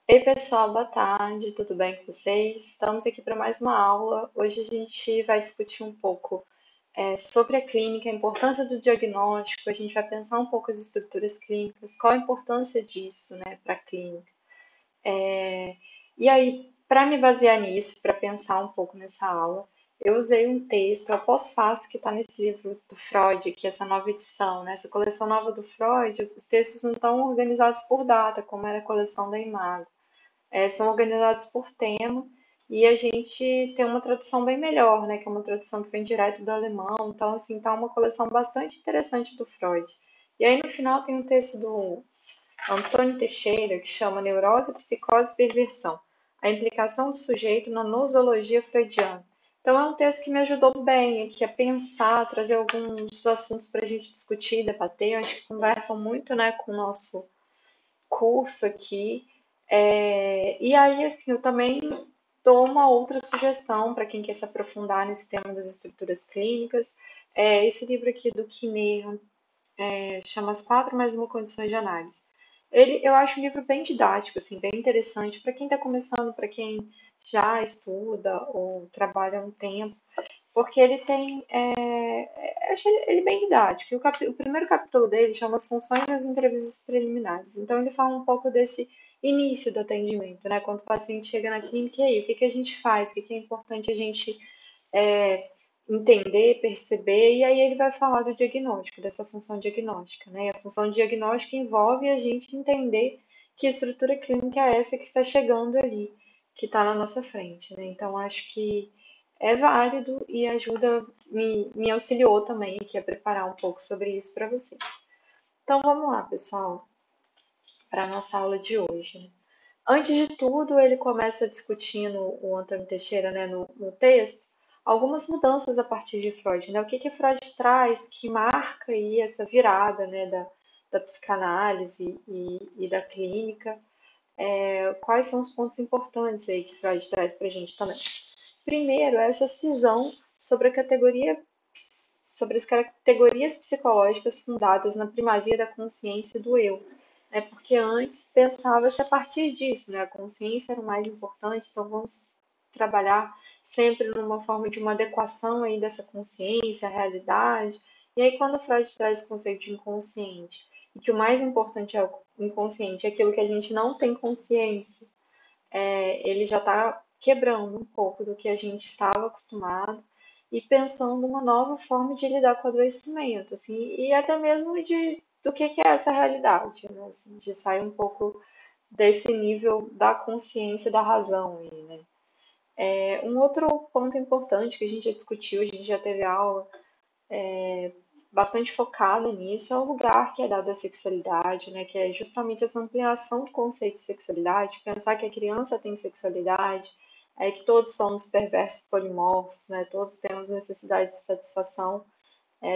Ei, pessoal, boa tarde, tudo bem com vocês? Estamos aqui para mais uma aula. Hoje a gente vai discutir um pouco sobre a clínica, a importância do diagnóstico, a gente vai pensar um pouco as estruturas clínicas, qual a importância disso, né, para a clínica. E aí, para me basear nisso, para pensar um pouco nessa aula, eu usei um texto, é o pós-fácil, que está nesse livro do Freud, que é essa nova edição, né, essa coleção nova do Freud, os textos não estão organizados por data, como era a coleção da Imago. São organizados por tema e a gente tem uma tradução bem melhor, né? Que é uma tradução que vem direto do alemão. Então, assim, tá uma coleção bastante interessante do Freud. E aí no final tem um texto do Antônio Teixeira que chama Neurose, Psicose e Perversão. A implicação do sujeito na nosologia freudiana. Então é um texto que me ajudou bem aqui a pensar, trazer alguns assuntos para a gente discutir, debater. Eu acho que conversam muito, né, com o nosso curso aqui. E aí, assim, eu também dou uma outra sugestão para quem quer se aprofundar nesse tema das estruturas clínicas. Esse livro aqui do Kinnear, chama As Quatro Mais Uma Condições de Análise. Eu acho um livro bem didático, assim, bem interessante para quem está começando, para quem já estuda ou trabalha há um tempo, porque ele tem, eu achei ele bem didático. E o primeiro capítulo dele chama As Funções das Entrevistas Preliminares. Então ele fala um pouco desse início do atendimento, né? Quando o paciente chega na clínica, e aí, o que que a gente faz? O que que é importante a gente é, entender, perceber, e aí ele vai falar do diagnóstico, dessa função diagnóstica, né? E a função diagnóstica envolve a gente entender que estrutura clínica é essa que está chegando ali, que está na nossa frente, né? Então acho que é válido e ajuda, me auxiliou também aqui a preparar um pouco sobre isso para vocês. Então vamos lá, pessoal, para a nossa aula de hoje, né? Antes de tudo, ele começa discutindo, o Antônio Teixeira, né, no texto, algumas mudanças a partir de Freud, né? O que que Freud traz que marca aí essa virada, né, da psicanálise e da clínica. Quais são os pontos importantes aí que Freud traz para a gente também? Primeiro, essa cisão sobre a categoria sobre as categorias psicológicas fundadas na primazia da consciência e do eu, né? Porque antes pensava-se a partir disso, né? A consciência era o mais importante, então vamos trabalhar sempre numa forma de uma adequação aí dessa consciência à realidade. E aí quando Freud traz o conceito de inconsciente e que o mais importante é o inconsciente, é aquilo que a gente não tem consciência, ele já está quebrando um pouco do que a gente estava acostumado e pensando uma nova forma de lidar com o adoecimento, assim, e até mesmo do que é essa realidade, né? Assim, de sair um pouco desse nível da consciência da razão. Aí, né? Um outro ponto importante que a gente já discutiu, a gente já teve aula bastante focada nisso, é o lugar que é dado à sexualidade, né? Que é justamente essa ampliação do conceito de sexualidade, pensar que a criança tem sexualidade, que todos somos perversos polimorfos, né? Todos temos necessidades de satisfação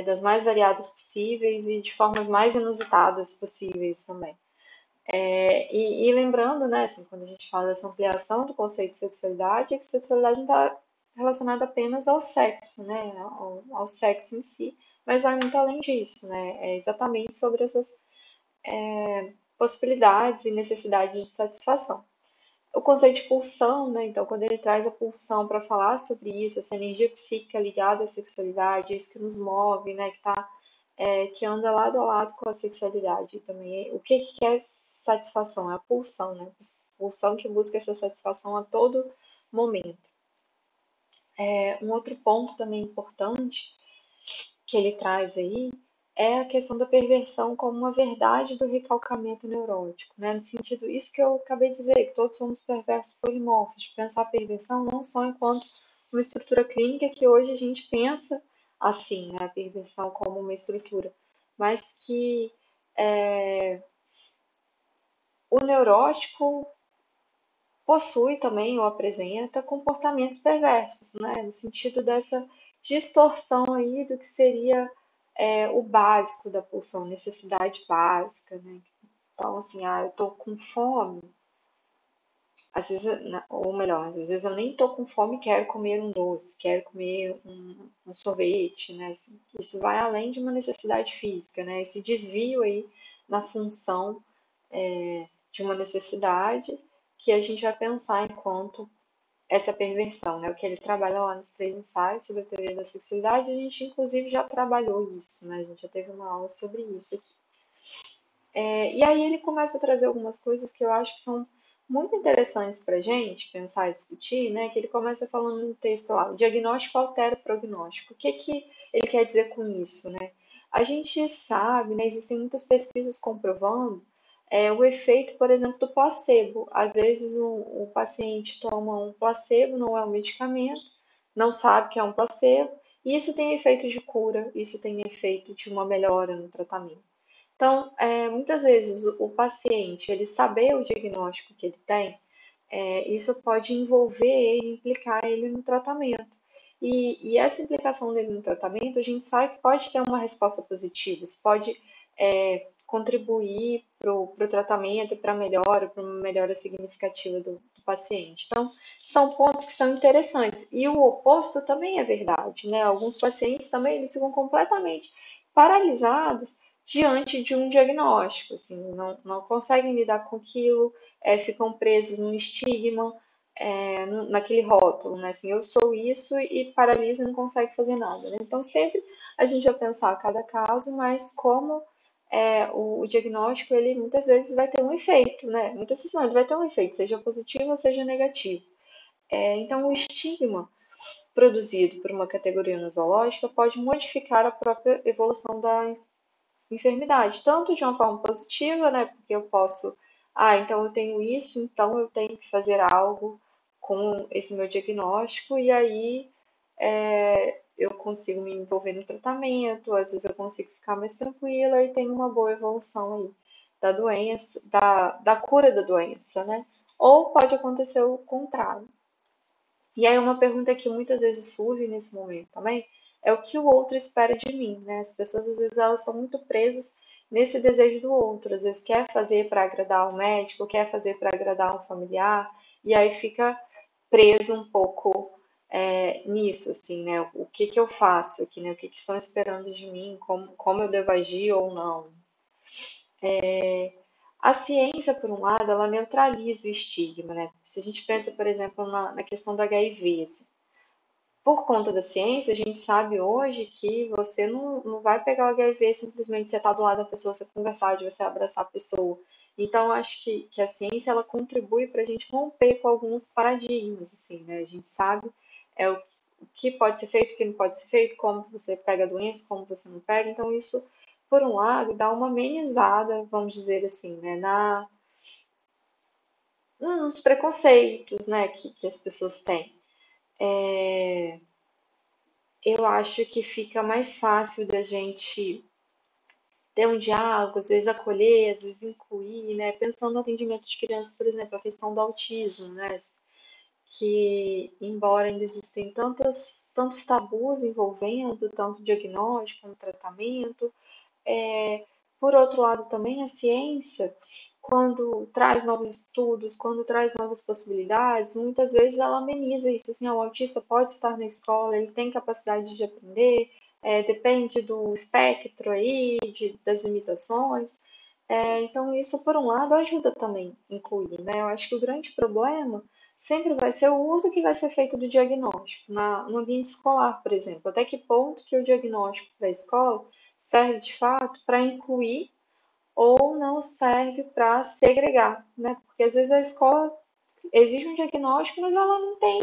das mais variadas possíveis e de formas mais inusitadas possíveis também. E lembrando, né, assim, quando a gente fala dessa ampliação do conceito de sexualidade, é que sexualidade não está relacionada apenas ao sexo, né, ao sexo em si, mas vai muito além disso, né, é exatamente sobre essas possibilidades e necessidades de satisfação. O conceito de pulsão, né, então, quando ele traz a pulsão para falar sobre isso, essa energia psíquica ligada à sexualidade, isso que nos move, né, que anda lado a lado com a sexualidade também. O que que é satisfação? É a pulsão, né? Pulsão que busca essa satisfação a todo momento. Um outro ponto também importante que ele traz aí é a questão da perversão como uma verdade do recalcamento neurótico, né? No sentido, isso que eu acabei de dizer, que todos somos perversos polimorfos, de pensar a perversão não só enquanto uma estrutura clínica que hoje a gente pensa assim, né? A perversão como uma estrutura, mas que é, o neurótico possui também ou apresenta comportamentos perversos, né? No sentido dessa distorção aí do que seria o básico da pulsão, necessidade básica, né? Então, assim, eu tô com fome, às vezes, ou melhor, às vezes eu nem tô com fome e quero comer um doce, quero comer um sorvete, né? Assim, isso vai além de uma necessidade física, né? Esse desvio aí na função de uma necessidade que a gente vai pensar enquanto essa perversão, né? O que ele trabalha lá nos 3 ensaios sobre a teoria da sexualidade, a gente inclusive já trabalhou isso, né? A gente já teve uma aula sobre isso aqui. E aí ele começa a trazer algumas coisas que eu acho que são muito interessantes para a gente pensar e discutir, né? Que ele começa falando no texto lá, o diagnóstico altera o prognóstico. O que que ele quer dizer com isso, né? A gente sabe, né? Existem muitas pesquisas comprovando o efeito, por exemplo, do placebo. Às vezes o paciente toma um placebo, não é um medicamento, não sabe que é um placebo, e isso tem efeito de cura, isso tem efeito de uma melhora no tratamento. Então, muitas vezes o paciente, ele saber o diagnóstico que ele tem, isso pode envolver ele, implicar ele no tratamento. E essa implicação dele no tratamento, a gente sabe que pode ter uma resposta positiva, isso pode contribuir para o tratamento, para a melhora, para uma melhora significativa do paciente. Então, são pontos que são interessantes. E o oposto também é verdade, né? Alguns pacientes também eles ficam completamente paralisados diante de um diagnóstico, assim, não conseguem lidar com aquilo, ficam presos no estigma, naquele rótulo, né? Assim, eu sou isso e paralisa e não consegue fazer nada, né? Então, sempre a gente vai pensar a cada caso, mas como o diagnóstico, ele muitas vezes vai ter um efeito, né? Muitas vezes não, ele vai ter um efeito, seja positivo ou seja negativo. Então, o estigma produzido por uma categoria nosológica pode modificar a própria evolução da enfermidade, tanto de uma forma positiva, né? Porque eu posso, então eu tenho isso, então eu tenho que fazer algo com esse meu diagnóstico, e aí eu consigo me envolver no tratamento, às vezes eu consigo ficar mais tranquila e tenho uma boa evolução aí da doença, da cura da doença, né? Ou pode acontecer o contrário. E aí uma pergunta que muitas vezes surge nesse momento também é o que o outro espera de mim, né? As pessoas às vezes elas são muito presas nesse desejo do outro, às vezes quer fazer para agradar o médico, quer fazer para agradar um familiar, e aí fica preso um pouco nisso, assim, né? O que que eu faço aqui, né? O que que estão esperando de mim, como eu devo agir ou não. A ciência, por um lado, ela neutraliza o estigma, né? Se a gente pensa, por exemplo, na questão do HIV, assim, por conta da ciência, a gente sabe hoje que você não vai pegar o HIV simplesmente você estar do lado da pessoa, você conversar, de você abraçar a pessoa. Então, acho que a ciência ela contribui para a gente romper com alguns paradigmas, assim, né? A gente sabe o que pode ser feito, o que não pode ser feito, como você pega a doença, como você não pega. Então, isso, por um lado, dá uma amenizada, vamos dizer assim, né? Nos preconceitos, né, que as pessoas têm. Eu acho que fica mais fácil da gente ter um diálogo, às vezes acolher, às vezes incluir, né? Pensando no atendimento de crianças, por exemplo, a questão do autismo, né? Que, embora ainda existem tantos tabus envolvendo tanto diagnóstico como tratamento, é, por outro lado, também a ciência, quando traz novos estudos, quando traz novas possibilidades, muitas vezes ela ameniza isso. Assim, o autista pode estar na escola, ele tem capacidade de aprender, depende do espectro aí, das limitações. Então, isso, por um lado, ajuda também a incluir, né? Eu acho que o grande problema sempre vai ser o uso que vai ser feito do diagnóstico no ambiente escolar, por exemplo. Até que ponto que o diagnóstico da escola serve de fato para incluir ou não serve para segregar, né? Porque às vezes a escola exige um diagnóstico, mas ela não tem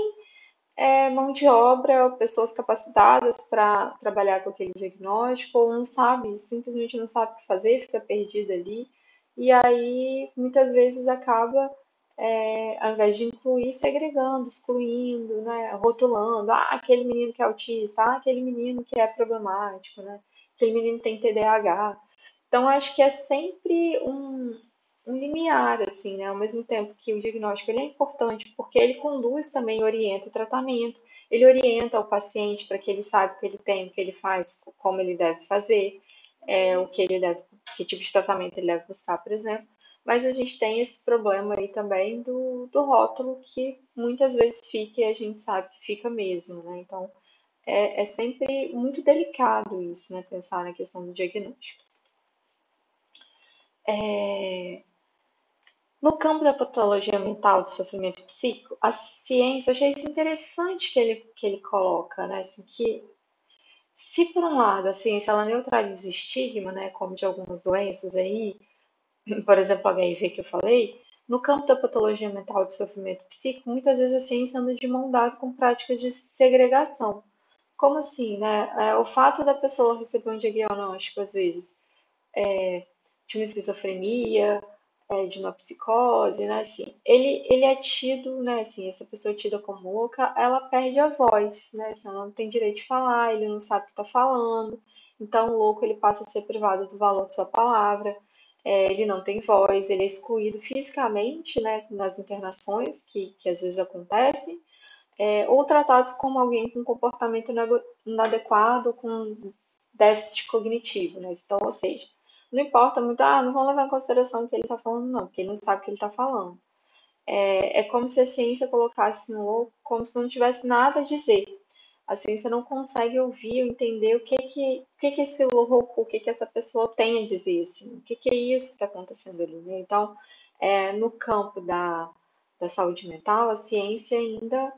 mão de obra, pessoas capacitadas para trabalhar com aquele diagnóstico, ou não sabe, simplesmente não sabe o que fazer, fica perdida ali. E aí, muitas vezes, acaba, ao invés de incluir, segregando, excluindo, né, rotulando. Aquele menino que é autista, aquele menino que é problemático, né? Aquele menino tem TDAH. Então, acho que é sempre um limiar, assim, né? Ao mesmo tempo que o diagnóstico ele é importante, porque ele conduz também, orienta o tratamento, ele orienta o paciente para que ele saiba o que ele tem, o que ele faz, como ele deve fazer, o que ele deve, que tipo de tratamento ele deve buscar, por exemplo. Mas a gente tem esse problema aí também do rótulo que muitas vezes fica e a gente sabe que fica mesmo, né? Então é sempre muito delicado isso, né? Pensar na questão do diagnóstico. No campo da patologia mental, do sofrimento psíquico, a ciência, eu achei isso interessante que ele coloca, né? Assim, que se por um lado a ciência ela neutraliza o estigma, né, como de algumas doenças aí, por exemplo, HIV que eu falei, no campo da patologia mental e do sofrimento psíquico, muitas vezes a ciência anda de mão dada com práticas de segregação. Como assim, né? O fato da pessoa receber um diagnóstico, às vezes, de uma esquizofrenia, de uma psicose, né? Assim, ele é tido, né? Assim, essa pessoa é tida como louca, ela perde a voz, né? Assim, ela não tem direito de falar, ele não sabe o que está falando. Então, o louco ele passa a ser privado do valor de sua palavra. Ele não tem voz, ele é excluído fisicamente, né? Nas internações que às vezes acontecem, ou tratados como alguém com comportamento inadequado, com déficit cognitivo, né? Então, ou seja, não importa muito, não vão levar em consideração o que ele está falando, não, porque ele não sabe o que ele está falando. É como se a ciência colocasse no louco como se não tivesse nada a dizer. A ciência não consegue ouvir ou entender o que esse louco, o que essa pessoa tem a dizer, assim, o que é isso que está acontecendo ali, né? Então, no campo da saúde mental, a ciência ainda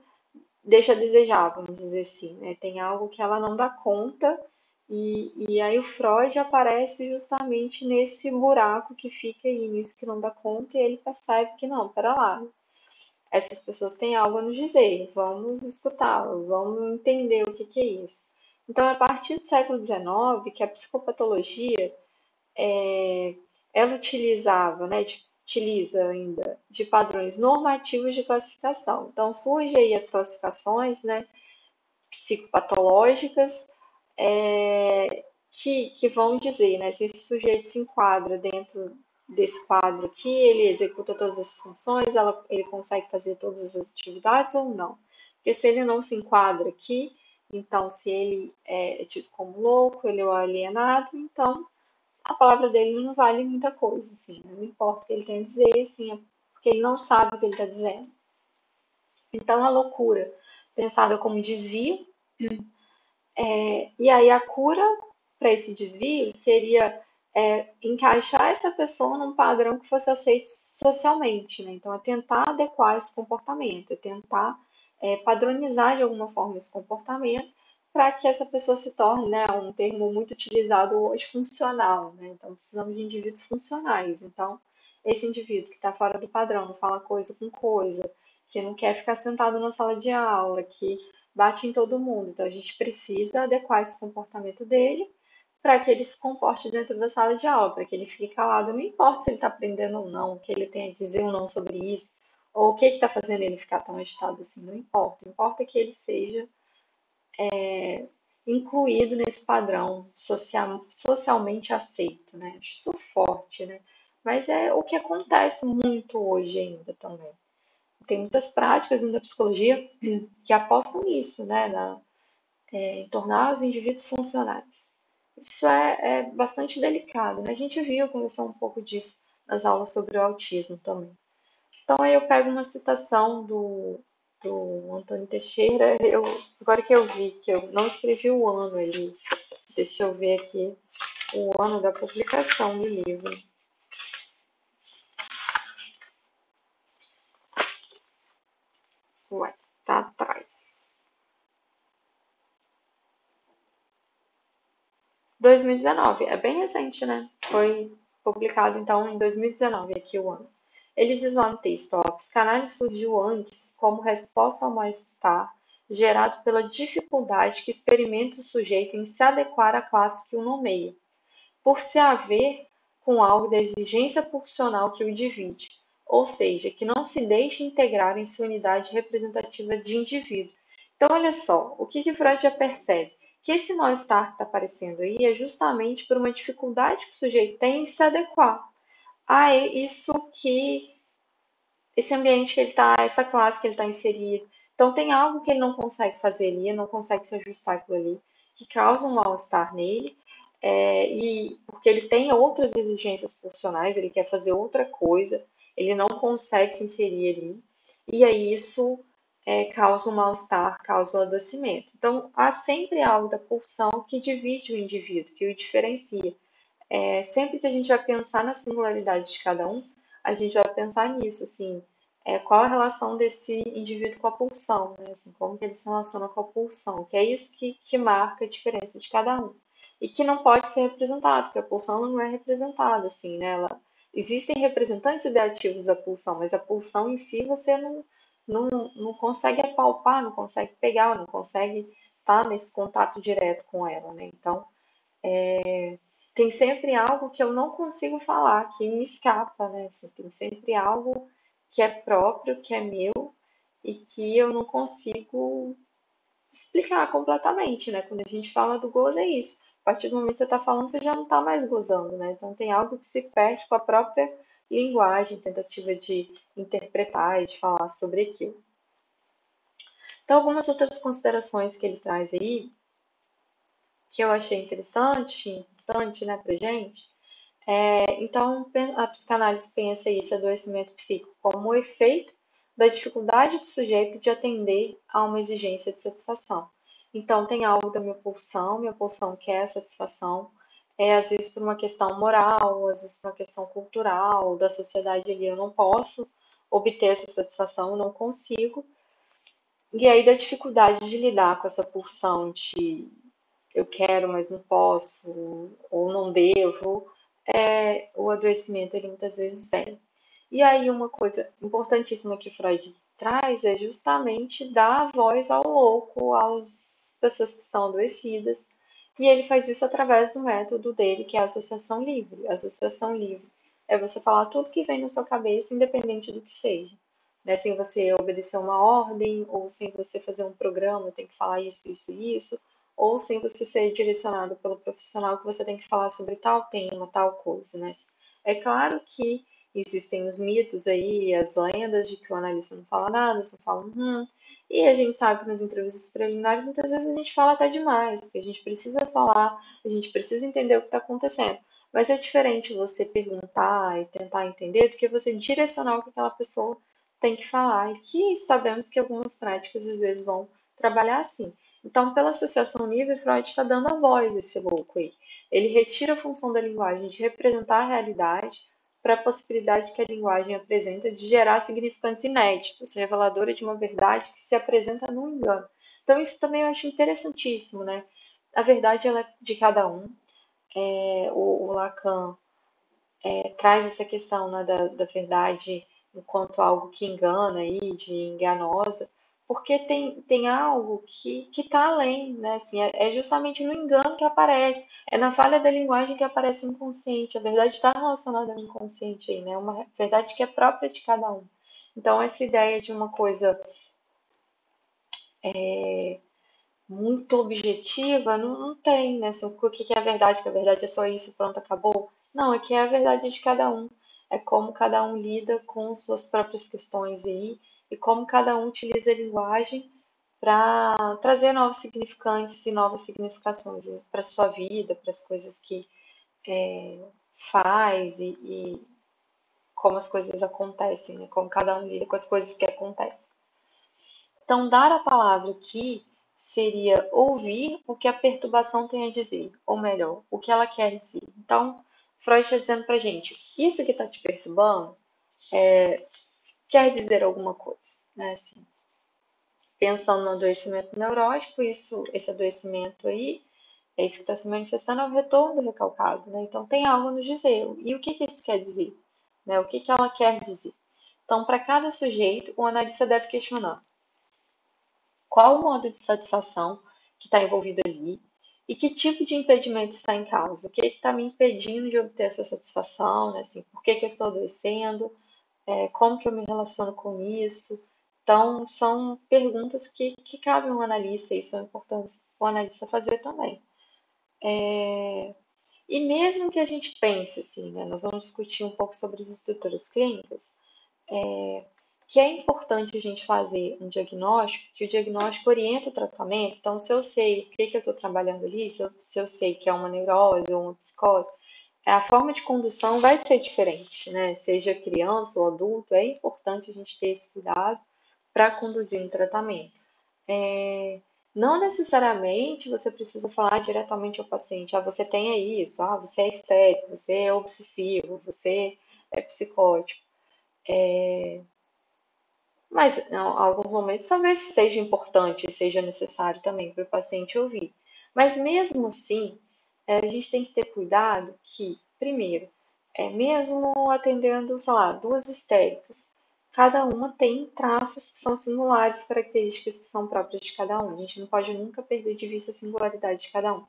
deixa a desejar, vamos dizer assim, né? Tem algo que ela não dá conta e aí o Freud aparece justamente nesse buraco que fica aí, nisso que não dá conta, e ele percebe que não, pera lá, essas pessoas têm algo a nos dizer, vamos escutá-lo, vamos entender o que é isso. Então, a partir do século XIX, que a psicopatologia ela utilizava, né, utiliza ainda de padrões normativos de classificação. Então, surgem aí as classificações, né, psicopatológicas, que vão dizer, né, se esse sujeito se enquadra dentro desse quadro aqui, ele executa todas as funções, ele consegue fazer todas as atividades ou não. Porque se ele não se enquadra aqui, então se ele é tido como louco, ele é o alienado, então a palavra dele não vale muita coisa, assim, não importa o que ele tem a dizer, assim, porque ele não sabe o que ele está dizendo. Então a loucura, pensada como desvio, e aí a cura para esse desvio seria encaixar essa pessoa num padrão que fosse aceito socialmente, né? Então, é tentar adequar esse comportamento, é tentar padronizar de alguma forma esse comportamento para que essa pessoa se torne, né, um termo muito utilizado hoje, funcional, né? Então, precisamos de indivíduos funcionais. Então, esse indivíduo que está fora do padrão, não fala coisa com coisa, que não quer ficar sentado na sala de aula, que bate em todo mundo. Então, a gente precisa adequar esse comportamento dele para que ele se comporte dentro da sala de aula, para que ele fique calado. Não importa se ele está aprendendo ou não, o que ele tem a dizer ou não sobre isso, ou o que está fazendo ele ficar tão agitado assim, não importa. Importa que ele seja incluído nesse padrão socialmente aceito, né? Acho isso forte, né? Mas é o que acontece muito hoje ainda também. Tem muitas práticas da psicologia que apostam nisso, né? Em tornar os indivíduos funcionais. Isso é bastante delicado, né? A gente viu, conversou um pouco disso nas aulas sobre o autismo também. Então aí eu pego uma citação do Antônio Teixeira, agora que eu vi, que eu não escrevi o ano ali, deixa eu ver aqui o ano da publicação do livro. Ué, tá atrás. 2019, é bem recente, né? Foi publicado então em 2019, aqui o ano. Ele diz lá no texto, ó, a psicanálise surgiu antes como resposta ao mal-estar gerado pela dificuldade que experimenta o sujeito em se adequar à classe que o nomeia, por se haver com algo da exigência pulsional que o divide, ou seja, que não se deixa integrar em sua unidade representativa de indivíduo. Então, olha só, o que Freud já percebe? Que esse mal-estar que está aparecendo aí é justamente por uma dificuldade que o sujeito tem em se adequar a isso que esse ambiente que ele está, essa classe que ele está inserido. Então tem algo que ele não consegue fazer ali, não consegue se ajustar aquilo ali, que causa um mal-estar nele, e porque ele tem outras exigências profissionais, ele quer fazer outra coisa, ele não consegue se inserir ali, e aí isso causa um mal-estar, causa o adoecimento. Então há sempre algo da pulsão que divide o indivíduo, que o diferencia. Sempre que a gente vai pensar na singularidade de cada um, a gente vai pensar nisso, assim, qual a relação desse indivíduo com a pulsão, né? Assim, como que ele se relaciona com a pulsão, que é isso que marca a diferença de cada um. E que não pode ser representado, porque a pulsão não é representada, assim, né? Existem representantes ideativos da pulsão, mas a pulsão em si você não consegue apalpar, não consegue pegar, não consegue estar nesse contato direto com ela, né? Então, tem sempre algo que eu não consigo falar, que me escapa, né? Assim, tem sempre algo que é próprio, que é meu e que eu não consigo explicar completamente, né? Quando a gente fala do gozo, é isso. A partir do momento que você está falando, você já não está mais gozando, né? Então tem algo que se perde com a própria linguagem, tentativa de interpretar e de falar sobre aquilo. Então, algumas outras considerações que ele traz aí, que eu achei interessante, importante, né, pra gente. Então, a psicanálise pensa esse adoecimento psíquico como o efeito da dificuldade do sujeito de atender a uma exigência de satisfação. Então, tem algo da minha pulsão quer satisfação, às vezes por uma questão moral, às vezes por uma questão cultural, da sociedade ali, eu não posso obter essa satisfação, eu não consigo. E aí, da dificuldade de lidar com essa pulsão de eu quero, mas não posso, ou não devo, o adoecimento ele muitas vezes vem. E aí uma coisa importantíssima que Freud traz é justamente dar voz ao louco, às pessoas que são adoecidas, e ele faz isso através do método dele, que é a associação livre. A associação livre é você falar tudo que vem na sua cabeça, independente do que seja. Né? Sem você obedecer uma ordem, ou sem você fazer um programa, eu tenho que falar isso, isso, isso, ou sem você ser direcionado pelo profissional que você tem que falar sobre tal tema, tal coisa, né? É claro que existem os mitos aí, as lendas de que o analista não fala nada, só fala e a gente sabe que nas entrevistas preliminares muitas vezes a gente fala até demais, porque a gente precisa falar, a gente precisa entender o que está acontecendo. Mas é diferente você perguntar e tentar entender do que você direcionar o que aquela pessoa tem que falar. E que sabemos que algumas práticas às vezes vão trabalhar assim. Então, pela associação livre, Freud está dando a voz a esse louco aí. Ele retira a função da linguagem de representar a realidade para a possibilidade que a linguagem apresenta de gerar significantes inéditos, reveladora de uma verdade que se apresenta no engano. Então, isso também eu acho interessantíssimo, né? A verdade ela é de cada um. O Lacan traz essa questão, né, da verdade enquanto algo que engana aí, de enganosa, porque tem algo que está além, né? Assim, é justamente no engano que aparece, é na falha da linguagem que aparece o inconsciente. A verdade está relacionada ao inconsciente aí, né? Uma verdade que é própria de cada um. Então, essa ideia de uma coisa muito objetiva não tem, né? Assim, o que é a verdade? Que a verdade é só isso, pronto, acabou. Não, é que é a verdade de cada um. É como cada um lida com suas próprias questões aí e como cada um utiliza a linguagem para trazer novos significantes e novas significações para sua vida, para as coisas que faz e como as coisas acontecem, né? Como cada um lida com as coisas que acontecem. Então, dar a palavra aqui seria ouvir o que a perturbação tem a dizer, ou melhor, o que ela quer dizer. Então, Freud está dizendo para gente, isso que está te perturbando quer dizer alguma coisa, né? Assim, pensando no adoecimento neurótico, esse adoecimento aí, é isso que está se manifestando, é o retorno do recalcado, né? Então, tem algo a nos dizer. E o que isso quer dizer? Né? O que ela quer dizer? Então, para cada sujeito, o analista deve questionar qual o modo de satisfação que está envolvido ali e que tipo de impedimento está em causa. O que está me impedindo de obter essa satisfação, né? Assim, por que eu estou adoecendo, como que eu me relaciono com isso. Então, são perguntas que cabem ao analista e são importantes o analista fazer também. E mesmo que a gente pense assim, né, nós vamos discutir um pouco sobre as estruturas clínicas, que é importante a gente fazer um diagnóstico, que o diagnóstico orienta o tratamento. Então, se eu sei o que eu estou trabalhando ali, se eu sei que é uma neurose ou uma psicose, a forma de condução vai ser diferente, né? Seja criança ou adulto, é importante a gente ter esse cuidado para conduzir um tratamento. Não necessariamente você precisa falar diretamente ao paciente, você tem isso, você é histérico, você é obsessivo, você é psicótico. Mas em alguns momentos talvez seja importante, seja necessário também para o paciente ouvir. Mas mesmo assim, a gente tem que ter cuidado que, primeiro, mesmo atendendo, sei lá, duas histéricas, cada uma tem traços que são singulares, características que são próprias de cada um. A gente não pode nunca perder de vista a singularidade de cada um.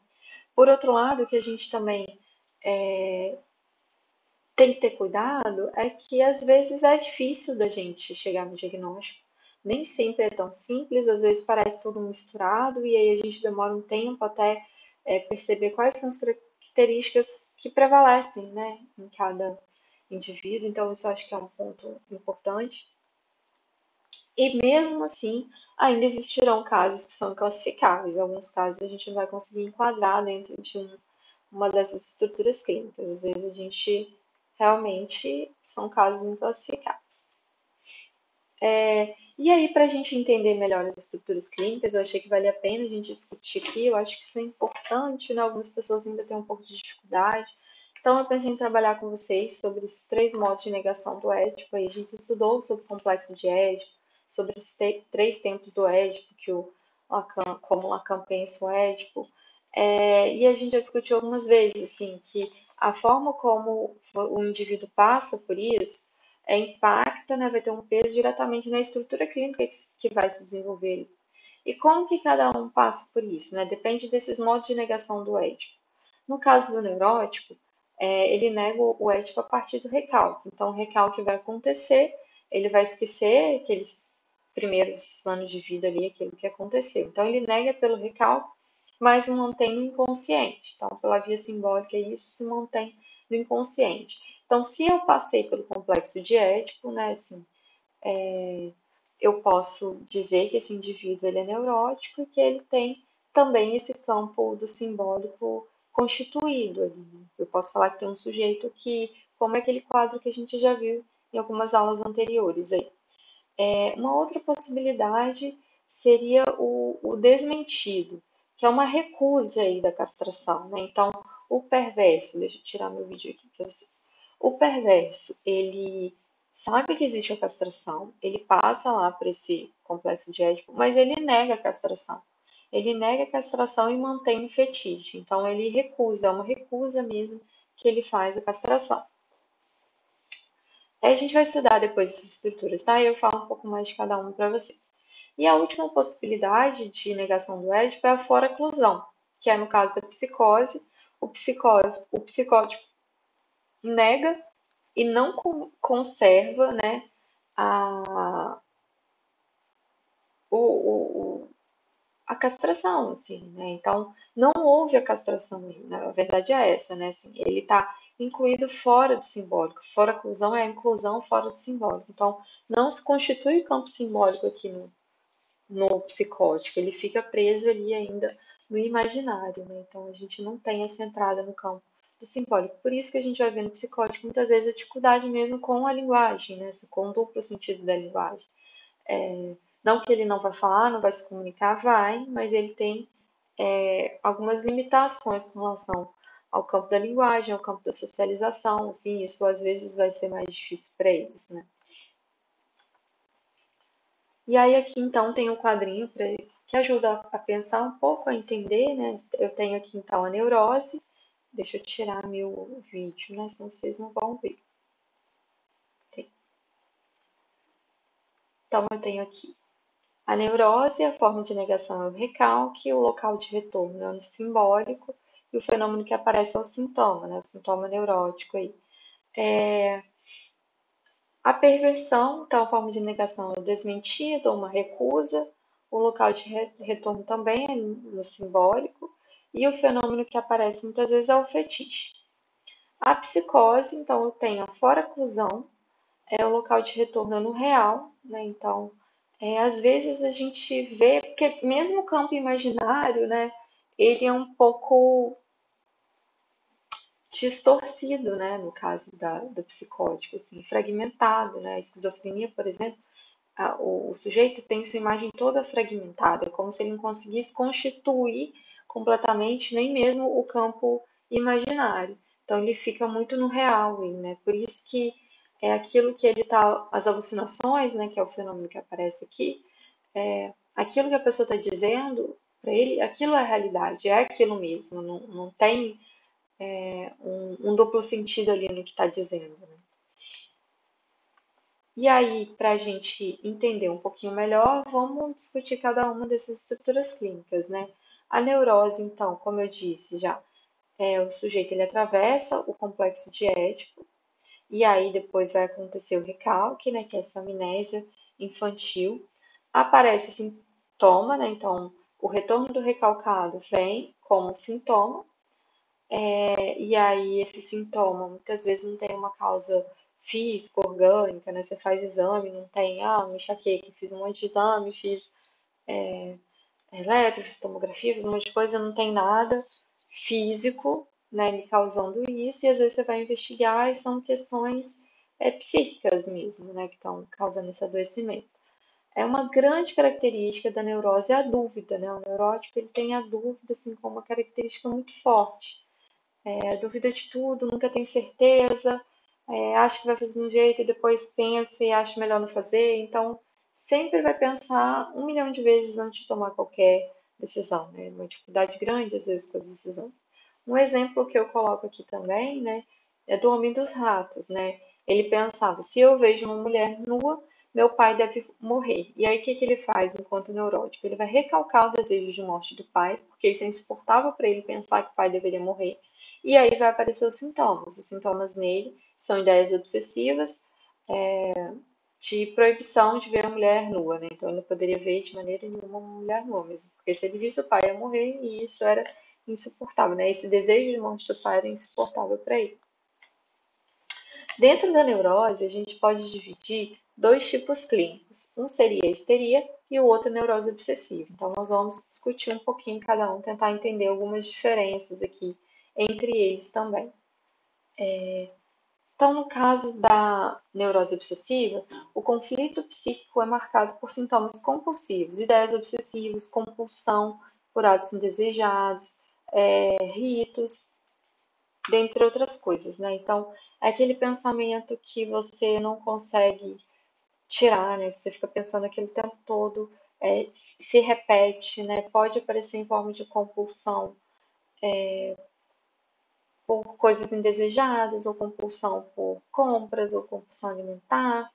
Por outro lado, o que a gente também tem que ter cuidado é que às vezes é difícil da gente chegar no diagnóstico. Nem sempre é tão simples, às vezes parece tudo misturado e aí a gente demora um tempo até perceber quais são as características que prevalecem, né, em cada indivíduo. Então, isso eu acho que é um ponto importante. E mesmo assim, ainda existirão casos que são classificáveis. Alguns casos a gente não vai conseguir enquadrar dentro de uma dessas estruturas clínicas. Às vezes a gente realmente são casos inclassificáveis. E aí, para a gente entender melhor as estruturas clínicas, eu achei que vale a pena a gente discutir aqui. Eu acho que isso é importante, né? Algumas pessoas ainda têm um pouco de dificuldade. Então, eu pensei em trabalhar com vocês sobre esses três modos de negação do Édipo. Aí a gente estudou sobre o complexo de Édipo, sobre esses três tempos do Édipo, que o Lacan, como Lacan pensa o Édipo. E a gente já discutiu algumas vezes, assim, que a forma como o indivíduo passa por isso impacta, né, vai ter um peso diretamente na estrutura clínica que vai se desenvolver. E como que cada um passa por isso, né? Depende desses modos de negação do édipo. No caso do neurótico, ele nega o édipo a partir do recalque. Então, o recalque vai acontecer, ele vai esquecer aqueles primeiros anos de vida ali, aquilo que aconteceu. Então, ele nega pelo recalque, mas o mantém no inconsciente. Então, pela via simbólica, isso se mantém no inconsciente. Então, se eu passei pelo complexo de Édipo, né, assim, eu posso dizer que esse indivíduo ele é neurótico e que ele tem também esse campo do simbólico constituído ali, né? Eu posso falar que tem um sujeito que, como é aquele quadro que a gente já viu em algumas aulas anteriores aí. Uma outra possibilidade seria o desmentido, que é uma recusa aí da castração, né? Então, o perverso, deixa eu tirar meu vídeo aqui para vocês. O perverso, ele sabe que existe a castração, ele passa lá para esse complexo de Édipo, mas ele nega a castração. Ele nega a castração e mantém o fetiche. Então, ele recusa, é uma recusa mesmo que ele faz a castração. Aí a gente vai estudar depois essas estruturas, tá? E eu falo um pouco mais de cada uma para vocês. E a última possibilidade de negação do Édipo é a foraclusão, que é no caso da psicose. O psicótico nega e não conserva, né, a, o, a castração, assim, né? Então, não houve a castração, né? A verdade é essa, né? Assim, ele está incluído fora do simbólico. Fora a inclusão é a inclusão fora do simbólico. Então, não se constitui campo simbólico aqui no psicótico. Ele fica preso ali ainda no imaginário, né? Então, a gente não tem essa entrada no campo do simbólico. Por isso que a gente vai ver no psicótico muitas vezes a dificuldade mesmo com a linguagem, né? Com o duplo sentido da linguagem. Não que ele não vai falar, não vai se comunicar, vai, mas ele tem algumas limitações com relação ao campo da linguagem, ao campo da socialização, assim, isso às vezes vai ser mais difícil para eles, né? E aí aqui então tem um quadrinho que ajuda a pensar um pouco, a entender, né? Eu tenho aqui então a neurose, deixa eu tirar meu vídeo, né? Senão vocês não vão ver. Então eu tenho aqui a neurose, a forma de negação é o recalque, o local de retorno é o simbólico e o fenômeno que aparece é o sintoma, né? O sintoma neurótico aí. A perversão, então, a forma de negação é o desmentido ou uma recusa, o local de retorno também é no simbólico e o fenômeno que aparece muitas vezes é o fetiche. A psicose, então, tem a foraclusão, é o local de retorno é no real, né? Então, às vezes a gente vê, porque mesmo o campo imaginário, né, ele é um pouco distorcido, né, no caso do psicótico, assim, fragmentado, né, a esquizofrenia, por exemplo, o sujeito tem sua imagem toda fragmentada, é como se ele não conseguisse constituir completamente nem mesmo o campo imaginário. Então ele fica muito no real, né? Por isso que é aquilo que ele tá, as alucinações, né, que é o fenômeno que aparece aqui, aquilo que a pessoa está dizendo para ele, aquilo é a realidade, é aquilo mesmo, não tem um duplo sentido ali no que está dizendo, né? E aí, para a gente entender um pouquinho melhor, vamos discutir cada uma dessas estruturas clínicas, né? A neurose, então, como eu disse já, o sujeito ele atravessa o complexo de Édipo, e aí depois vai acontecer o recalque, né, que é essa amnésia infantil. Aparece o sintoma, né? Então, o retorno do recalcado vem como sintoma, e aí esse sintoma muitas vezes não tem uma causa física, orgânica, né? Você faz exame, não tem, uma enxaqueca, fiz um monte de exame, fiz eletro, fiz tomografia, fiz um monte de coisa, não tem nada físico, né, me causando isso, e às vezes você vai investigar e são questões psíquicas mesmo, né, que estão causando esse adoecimento. É uma grande característica da neurose a dúvida, né? O neurótico ele tem a dúvida assim como uma característica muito forte. Duvida de tudo, nunca tem certeza, acha que vai fazer de um jeito e depois pensa e acha melhor não fazer. Então, sempre vai pensar 1 milhão de vezes antes de tomar qualquer decisão, né? Uma dificuldade grande, às vezes, com as decisões. Um exemplo que eu coloco aqui também, né, é do Homem dos Ratos, né? Ele pensava, se eu vejo uma mulher nua, meu pai deve morrer. E aí, o que que ele faz enquanto neurótico? Ele vai recalcar o desejo de morte do pai, porque isso é insuportável para ele pensar que o pai deveria morrer. E aí vai aparecer os sintomas. Os sintomas nele são ideias obsessivas, de proibição de ver a mulher nua, né? Então ele não poderia ver de maneira nenhuma uma mulher nua mesmo, porque se ele visse o pai ia morrer e isso era insuportável, né? Esse desejo de morte do pai era insuportável para ele. Dentro da neurose, a gente pode dividir dois tipos clínicos. Um seria a histeria e o outro a neurose obsessiva. Então, nós vamos discutir um pouquinho cada um, tentar entender algumas diferenças aqui entre eles também. Então, no caso da neurose obsessiva, o conflito psíquico é marcado por sintomas compulsivos, ideias obsessivas, compulsão por atos indesejados, ritos, dentre outras coisas, né? Então, é aquele pensamento que você não consegue tirar, né? Você fica pensando aquilo o tempo todo, se repete, né? Pode aparecer em forma de compulsão por coisas indesejadas, ou compulsão por compras, ou compulsão alimentar.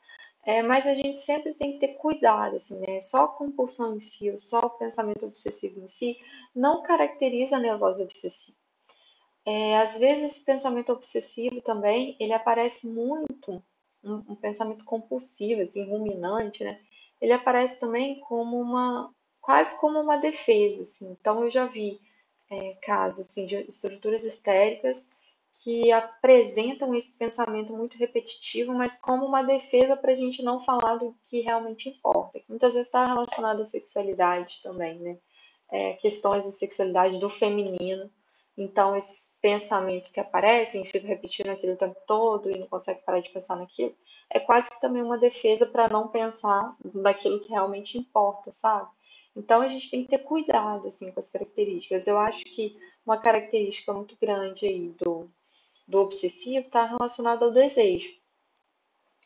Mas a gente sempre tem que ter cuidado, assim, né? Só a compulsão em si, ou só o pensamento obsessivo em si, não caracteriza a neurose obsessiva. Às vezes esse pensamento obsessivo também, ele aparece muito, um pensamento compulsivo, assim, ruminante, né? Ele aparece também como quase como uma defesa, assim. Então eu já vi casos assim, de estruturas histéricas que apresentam esse pensamento muito repetitivo, mas como uma defesa para a gente não falar do que realmente importa, que muitas vezes está relacionado à sexualidade também, né? Questões da sexualidade do feminino. Então, esses pensamentos que aparecem e ficam repetindo aquilo o tempo todo e não consegue parar de pensar naquilo, é quase que também uma defesa para não pensar daquilo que realmente importa, sabe? Então, a gente tem que ter cuidado assim, com as características. Eu acho que uma característica muito grande aí do obsessivo está relacionada ao desejo.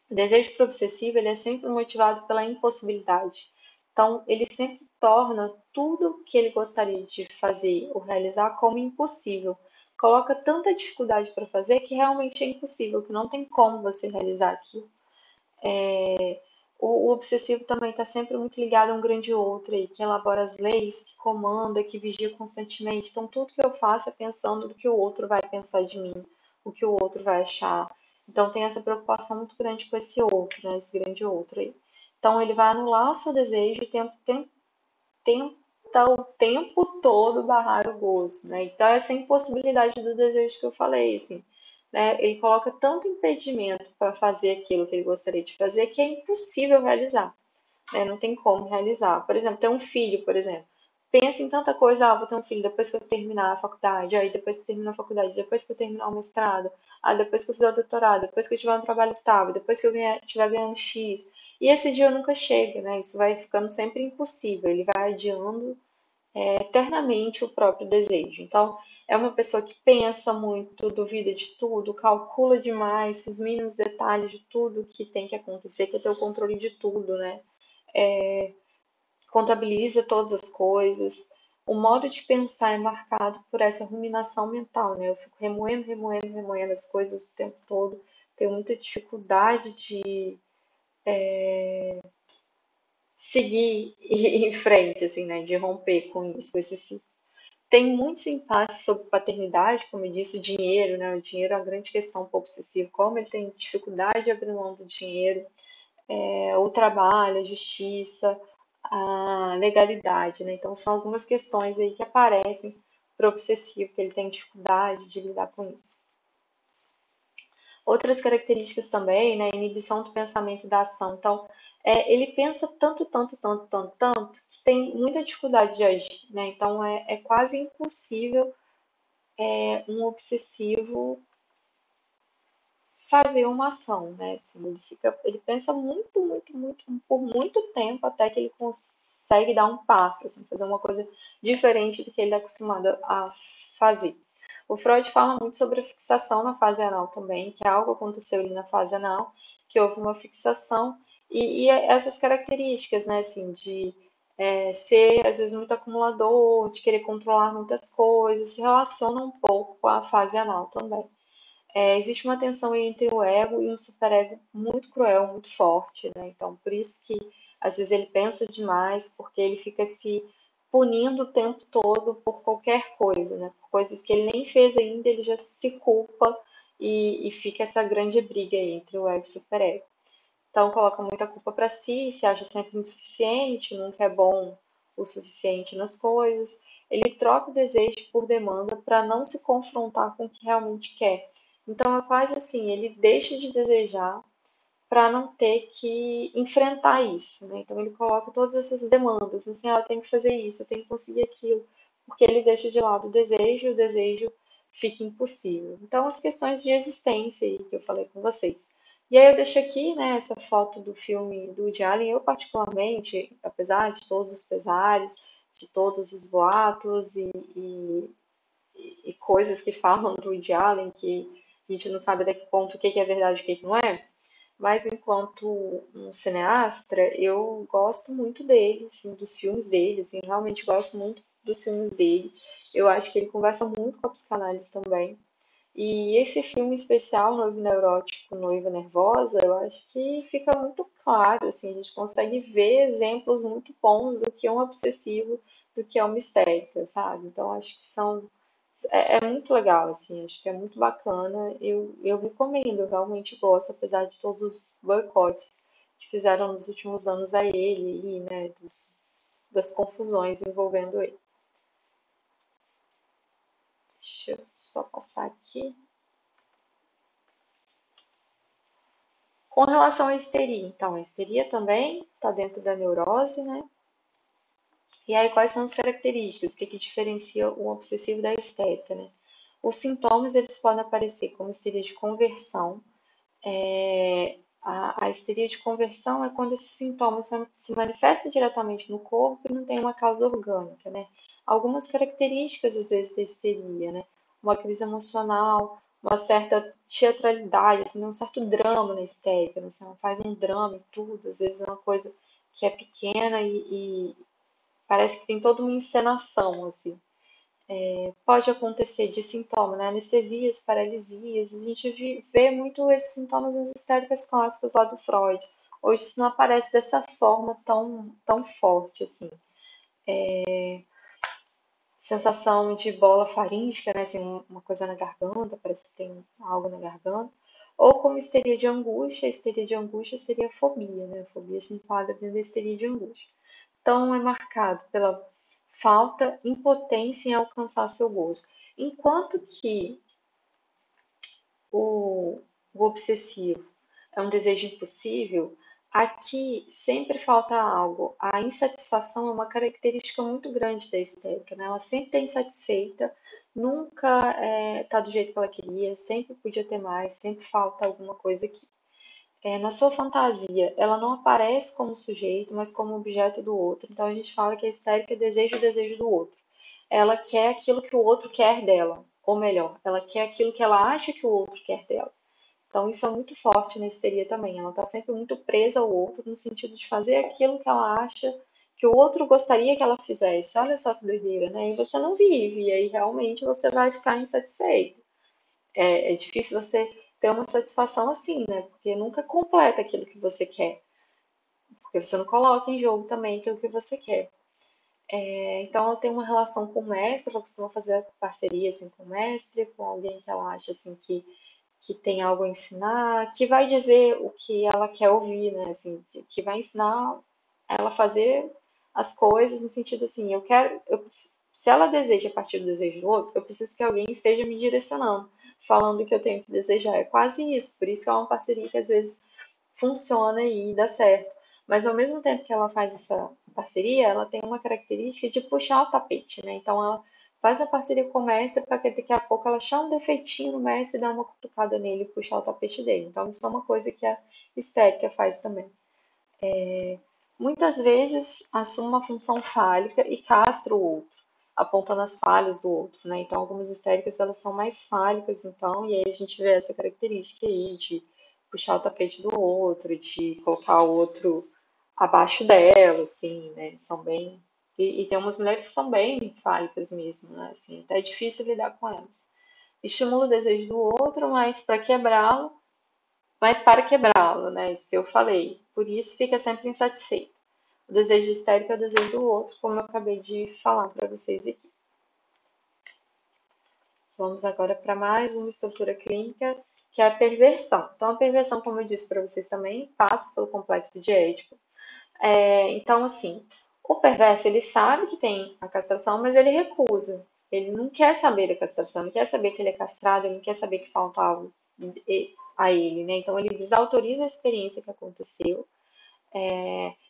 O desejo pro obsessivo ele é sempre motivado pela impossibilidade. Então, ele sempre torna tudo que ele gostaria de fazer ou realizar como impossível. Coloca tanta dificuldade para fazer que realmente é impossível, que não tem como você realizar aquilo. O obsessivo também está sempre muito ligado a um grande outro aí, que elabora as leis, que comanda, que vigia constantemente. Então, tudo que eu faço é pensando no que o outro vai pensar de mim, o que o outro vai achar. Então, tem essa preocupação muito grande com esse outro, né, esse grande outro aí. Então, ele vai anular o seu desejo e tenta o tempo todo barrar o gozo, né? Então, essa impossibilidade do desejo que eu falei, assim, né? Ele coloca tanto impedimento para fazer aquilo que ele gostaria de fazer que é impossível realizar, né? Não tem como realizar. Por exemplo, ter um filho, por exemplo. Pensa em tanta coisa, vou ter um filho depois que eu terminar a faculdade, aí depois que eu terminar a faculdade, depois que eu terminar o mestrado, depois que eu fizer o doutorado, depois que eu tiver um trabalho estável, depois que eu estiver ganhando X. E esse dia nunca chega, né? Isso vai ficando sempre impossível. Ele vai adiando, eternamente o próprio desejo. Então, é uma pessoa que pensa muito, duvida de tudo, calcula demais os mínimos detalhes de tudo que tem que acontecer, quer ter o controle de tudo, né? Contabiliza todas as coisas. O modo de pensar é marcado por essa ruminação mental, né? Eu fico remoendo, remoendo, remoendo as coisas o tempo todo. Tenho muita dificuldade de seguir em frente, assim, né? De romper com isso, com esse ciclo. Tem muitos impasses sobre paternidade, como eu disse, o dinheiro, né? O dinheiro é uma grande questão um pouco obsessiva, como ele tem dificuldade de abrir mão do dinheiro, o trabalho, a justiça, a legalidade, né? Então são algumas questões aí que aparecem para o obsessivo, que ele tem dificuldade de lidar com isso. Outras características também, né? Inibição do pensamento e da ação. Então, ele pensa tanto, tanto, tanto, tanto, tanto, que tem muita dificuldade de agir, né? Então, é quase impossível um obsessivo fazer uma ação, né? Assim, ele pensa muito, muito, muito, por muito tempo até que ele consegue dar um passo, assim, fazer uma coisa diferente do que ele é acostumado a fazer. O Freud fala muito sobre a fixação na fase anal também, que algo aconteceu ali na fase anal, que houve uma fixação e essas características, né, assim, de ser às vezes muito acumulador, de querer controlar muitas coisas, se relaciona um pouco com a fase anal também. Existe uma tensão entre o ego e um superego muito cruel, muito forte, né? Então, por isso que às vezes ele pensa demais, porque ele fica se punindo o tempo todo por qualquer coisa, né? Por coisas que ele nem fez ainda, ele já se culpa e fica essa grande briga aí entre o ego e o superego. Então, coloca muita culpa para si, se acha sempre insuficiente, nunca é bom o suficiente nas coisas. Ele troca o desejo por demanda para não se confrontar com o que realmente quer. Então, é quase assim: ele deixa de desejar para não ter que enfrentar isso, né? Então, ele coloca todas essas demandas, assim, eu tenho que fazer isso, eu tenho que conseguir aquilo, porque ele deixa de lado o desejo fica impossível. Então, as questões de existência aí que eu falei com vocês. E aí eu deixo aqui, né, essa foto do filme do Woody Allen. Eu particularmente, apesar de todos os pesares, de todos os boatos e coisas que falam do Woody Allen, que a gente não sabe até que ponto o que é verdade e o que não é, mas enquanto um cineasta, eu gosto muito dele, assim, dos filmes dele, assim, realmente gosto muito dos filmes dele. Eu acho que ele conversa muito com a psicanálise também. E esse filme especial, Noivo Neurótico, Noiva Nervosa, eu acho que fica muito claro, assim, a gente consegue ver exemplos muito bons do que é um obsessivo, do que é uma histérica, sabe? Então, acho que é muito legal, assim, acho que é muito bacana. Eu recomendo, eu realmente gosto, apesar de todos os boicotes que fizeram nos últimos anos a ele e, né, das confusões envolvendo ele. Deixa eu só passar aqui. Com relação à histeria, então, a histeria também está dentro da neurose, né? E aí, quais são as características? O que que diferencia o obsessivo da histérica, né? Os sintomas, eles podem aparecer como histeria de conversão. A histeria de conversão é quando esse sintoma se manifesta diretamente no corpo e não tem uma causa orgânica, né? Algumas características, às vezes, da histeria, né? Uma crise emocional, uma certa teatralidade, assim, um certo drama na histérica, né? Você não faz um drama e tudo, às vezes é uma coisa que é pequena e parece que tem toda uma encenação, assim. Pode acontecer de sintoma, né? Anestesias, paralisias. A gente vê muito esses sintomas nas histéricas clássicas lá do Freud. Hoje isso não aparece dessa forma tão, tão forte assim. Sensação de bola faríngea, né? Assim, uma coisa na garganta, parece que tem algo na garganta. Ou como histeria de angústia. A histeria de angústia seria a fobia, né? A fobia se enquadra dentro da histeria de angústia. Então, é marcado pela falta, impotência em alcançar seu gozo. Enquanto que o obsessivo é um desejo impossível, aqui sempre falta algo. A insatisfação é uma característica muito grande da histérica, né? Ela sempre está insatisfeita, nunca está do jeito que ela queria, sempre podia ter mais, sempre falta alguma coisa aqui. Na sua fantasia, ela não aparece como sujeito, mas como objeto do outro. Então a gente fala que a histérica deseja o desejo do outro. Ela quer aquilo que o outro quer dela, ou melhor, ela quer aquilo que ela acha que o outro quer dela. Então isso é muito forte na histeria também. Ela está sempre muito presa ao outro no sentido de fazer aquilo que ela acha que o outro gostaria que ela fizesse. Olha só que doideira, né? E você não vive, e aí realmente você vai ficar insatisfeito. É difícil você ter uma satisfação assim, né? Porque nunca completa aquilo que você quer. Porque você não coloca em jogo também aquilo que você quer. Então, ela tem uma relação com o mestre, ela costuma fazer parceria assim, com o mestre, com alguém que ela acha assim, que tem algo a ensinar, que vai dizer o que ela quer ouvir, né? Assim, que vai ensinar ela a fazer as coisas no sentido assim, se ela deseja a partir do desejo do outro, eu preciso que alguém esteja me direcionando, falando o que eu tenho que desejar. É quase isso, por isso que é uma parceria que às vezes funciona e dá certo. Mas ao mesmo tempo que ela faz essa parceria, ela tem uma característica de puxar o tapete, né? Então ela faz uma parceria com o mestre para que daqui a pouco ela achar um defeitinho no mestre e dar uma cutucada nele e puxar o tapete dele. Então isso é uma coisa que a histérica faz também. Muitas vezes assume uma função fálica e castra o outro, apontando as falhas do outro, né? Então algumas histéricas elas são mais fálicas, então, e aí a gente vê essa característica aí de puxar o tapete do outro, de colocar o outro abaixo dela, assim, né? São bem. E tem umas mulheres que são bem fálicas mesmo, né? Assim, até é difícil lidar com elas. Estimula o desejo do outro, mas para quebrá-lo, né? Isso que eu falei. Por isso fica sempre insatisfeito. O desejo histérico é o desejo do outro, como eu acabei de falar para vocês aqui. Vamos agora para mais uma estrutura clínica, que é a perversão. Então, a perversão, como eu disse para vocês também, passa pelo complexo de Édipo. Então, assim, o perverso, ele sabe que tem a castração, mas ele recusa. Ele não quer saber da castração, ele quer saber que ele é castrado, ele não quer saber que faltava a ele, né? Então, ele desautoriza a experiência que aconteceu,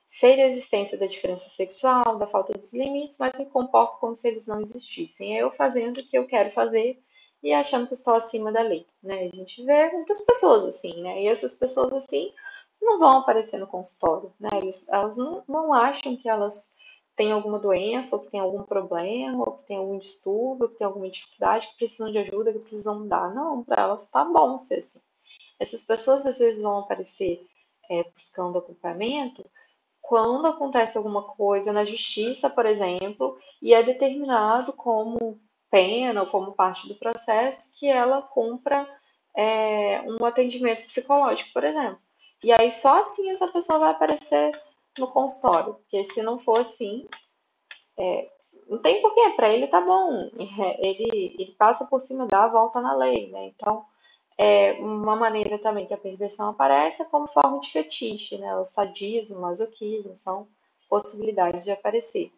sei da existência da diferença sexual, da falta dos limites, mas me comporto como se eles não existissem. É eu fazendo o que eu quero fazer e achando que estou acima da lei, né? A gente vê muitas pessoas assim, né? E essas pessoas assim não vão aparecer no consultório, né? Elas não acham que elas têm alguma doença, ou que têm algum problema, ou que têm algum distúrbio, ou que têm alguma dificuldade, que precisam de ajuda, que precisam mudar. Não, para elas tá bom ser assim. Essas pessoas às vezes vão aparecer buscando acompanhamento quando acontece alguma coisa na justiça, por exemplo, e é determinado como pena ou como parte do processo que ela cumpra um atendimento psicológico, por exemplo. E aí só assim essa pessoa vai aparecer no consultório, porque se não for assim, não tem porquê, para ele tá bom, ele passa por cima, dá a volta na lei, né? Então, uma maneira também que a perversão aparece é como forma de fetiche, né? O sadismo, o masoquismo são possibilidades de aparecer.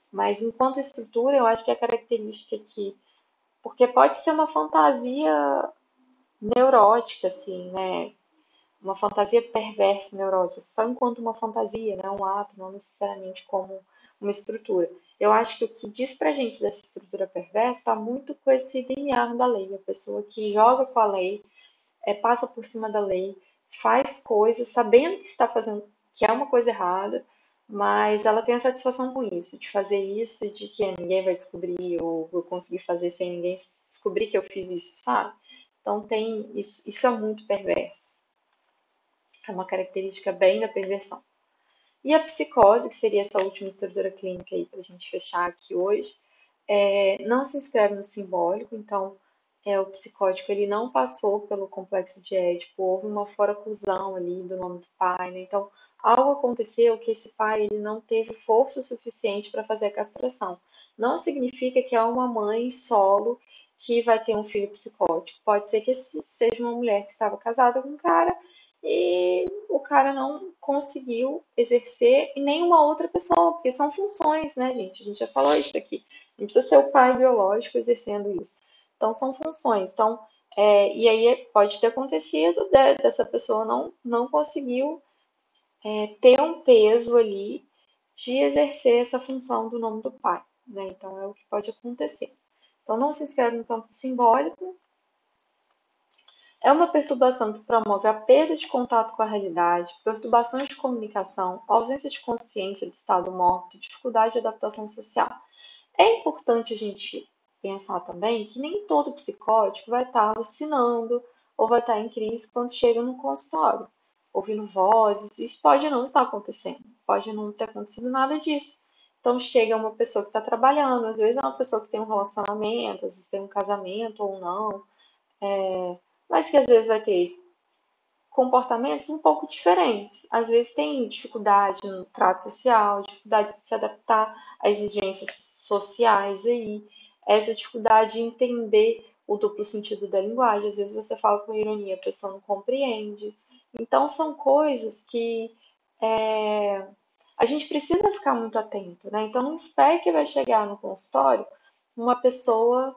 Mas enquanto estrutura, eu acho que a característica aqui, porque pode ser uma fantasia neurótica, assim, né? Uma fantasia perversa, neurótica, só enquanto uma fantasia, né? Um ato, não necessariamente como uma estrutura. Eu acho que o que diz pra gente dessa estrutura perversa está muito com esse limiar da lei, a pessoa que joga com a lei, passa por cima da lei, faz coisas sabendo que está fazendo, que é uma coisa errada, mas ela tem a satisfação com isso, de fazer isso, de que ninguém vai descobrir, ou vou conseguir fazer sem ninguém descobrir que eu fiz isso, sabe? Então tem isso é muito perverso. É uma característica bem da perversão. E a psicose, que seria essa última estrutura clínica aí para a gente fechar aqui hoje, não se inscreve no simbólico, então o psicótico ele não passou pelo complexo de Édipo, houve uma foraclusão ali do nome do pai, né? Então algo aconteceu que esse pai ele não teve força suficiente para fazer a castração. Não significa que é uma mãe solo que vai ter um filho psicótico. Pode ser que seja uma mulher que estava casada com um cara e o cara não conseguiu exercer em nenhuma outra pessoa, porque são funções, né, gente? A gente já falou isso aqui. Não precisa ser o pai biológico exercendo isso. Então, são funções. Então, e aí pode ter acontecido dessa pessoa não conseguiu ter um peso ali de exercer essa função do nome do pai, né? Então, é o que pode acontecer. Então, não se inscreve no campo simbólico, É uma perturbação que promove a perda de contato com a realidade, perturbações de comunicação, ausência de consciência do estado mórbido, dificuldade de adaptação social. É importante a gente pensar também que nem todo psicótico vai estar alucinando ou vai estar em crise quando chega no consultório, ouvindo vozes. Isso pode não estar acontecendo, pode não ter acontecido nada disso. Então chega uma pessoa que está trabalhando, às vezes é uma pessoa que tem um relacionamento, às vezes tem um casamento ou não, mas que às vezes vai ter comportamentos um pouco diferentes. Às vezes tem dificuldade no trato social, dificuldade de se adaptar a exigências sociais aí, essa dificuldade de entender o duplo sentido da linguagem. Às vezes você fala com ironia, a pessoa não compreende. Então são coisas que é, a gente precisa ficar muito atento, né? Então não espere que vai chegar no consultório uma pessoa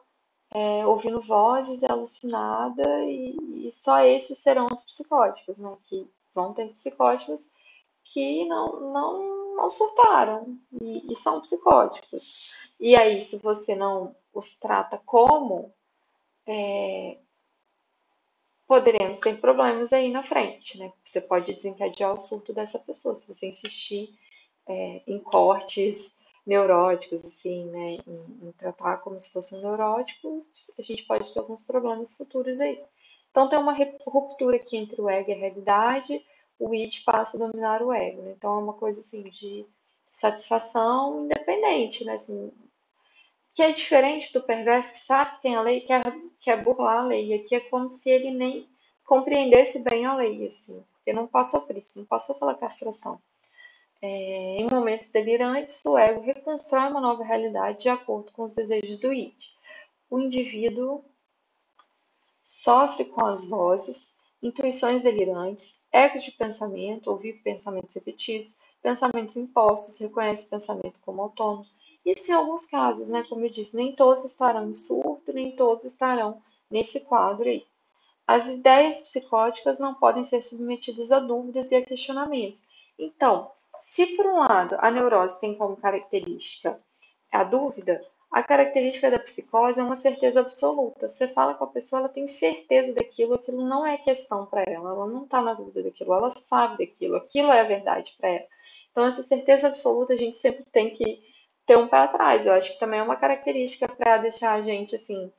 ouvindo vozes, é alucinada e só esses serão os psicóticos, né? Que vão ter psicóticos que não surtaram e são psicóticos. E aí, se você não os trata como, poderemos ter problemas aí na frente, né? Você pode desencadear o surto dessa pessoa se você insistir em cortes neuróticos, assim, né? Em tratar como se fosse um neurótico, a gente pode ter alguns problemas futuros aí. Então tem uma ruptura aqui entre o ego e a realidade, o id passa a dominar o ego, né? Então é uma coisa assim de satisfação independente, né? Assim, que é diferente do perverso que sabe que tem a lei e quer burlar a lei. Aqui é como se ele nem compreendesse bem a lei, assim, porque não passou por isso, não passou pela castração. Em momentos delirantes, o ego reconstrói uma nova realidade de acordo com os desejos do id. O indivíduo sofre com as vozes, intuições delirantes, ecos de pensamento, ouvir pensamentos repetidos, pensamentos impostos, reconhece o pensamento como autônomo. Isso em alguns casos, né? Como eu disse, nem todos estarão em surto, nem todos estarão nesse quadro aí. As ideias psicóticas não podem ser submetidas a dúvidas e a questionamentos. Então, se por um lado a neurose tem como característica a dúvida, a característica da psicose é uma certeza absoluta. Você fala com a pessoa, ela tem certeza daquilo, aquilo não é questão para ela não está na dúvida daquilo, ela sabe daquilo, aquilo é a verdade para ela. Então, essa certeza absoluta a gente sempre tem que ter um pé atrás. Eu acho que também é uma característica para deixar a gente assim